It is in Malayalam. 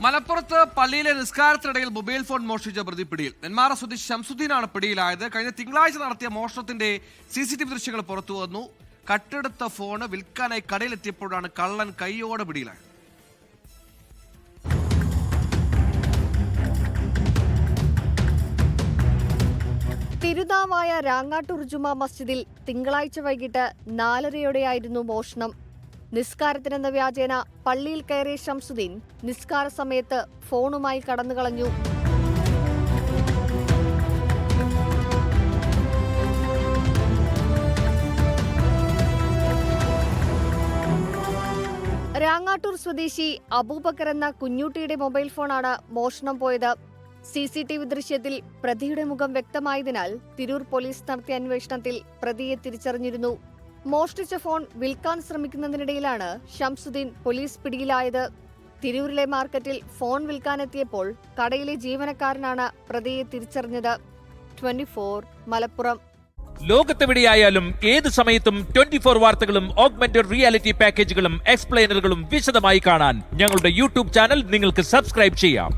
മലപ്പുറത്ത് പള്ളിയിലെ നിസ്കാരത്തിനിടയിൽ മൊബൈൽ ഫോൺ മോഷ്ടിച്ച പ്രതി പിടിയിൽ. നെന്മാറ സ്വദേശി ശംസുദ്ദീനാണ് പിടിയിലായത്. കഴിഞ്ഞ തിങ്കളാഴ്ച നടത്തിയ മോഷണത്തിന്റെ CCTV ദൃശ്യങ്ങൾ പുറത്തു വന്നു. കട്ടെടുത്ത ഫോണ് വിൽക്കാനായി കടയിലെത്തിയപ്പോഴാണ് കള്ളൻ കൈയോടെ പിടിയിലായത്. തിരുനാവായ രാങ്ങാട്ടൂർ ജുമാ മസ്ജിദിൽ തിങ്കളാഴ്ച വൈകിട്ട് 4:30യോടെയായിരുന്നു മോഷണം. നിസ്കാരത്തിനെന്ന വ്യാജേന പള്ളിയിൽ കയറിയ ശംസുദ്ദീൻ നിസ്കാര സമയത്ത് ഫോണുമായി കടന്നുകളഞ്ഞു. രാങ്ങാട്ടൂർ സ്വദേശി അബൂബക്കർ എന്ന കുഞ്ഞൂട്ടിയുടെ മൊബൈൽ ഫോണാണ് മോഷണം പോയത്. CCTV ദൃശ്യത്തിൽ പ്രതിയുടെ മുഖം വ്യക്തമായതിനാൽ തിരൂർ പോലീസ് നടത്തിയ അന്വേഷണത്തിൽ പ്രതിയെ തിരിച്ചറിഞ്ഞിരുന്നു. മോഷ്ടിച്ച ഫോൺ വിൽക്കാൻ ശ്രമിക്കുന്നതിനിടയിലാണ് ശംസുദ്ദീൻ പോലീസ് പിടിയിലായത്. തിരൂരിലെ മാർക്കറ്റിൽ ഫോൺ വിൽക്കാനെത്തിയപ്പോൾ കടയിലെ ജീവനക്കാരനാണ് പ്രതിയെ തിരിച്ചറിഞ്ഞത്. 24 മലപ്പുറം. ലോകത്തെവിടെയായാലും ഏത് സമയത്തും 24 വാർത്തകളും ഓഗ്മെന്റഡ് റിയാലിറ്റി പാക്കേജുകളും എക്സ്പ്ലെയിനറുകളും വിശദമായി കാണാൻ ഞങ്ങളുടെ YouTube ചാനൽ നിങ്ങൾക്ക് സബ്സ്ക്രൈബ് ചെയ്യാം.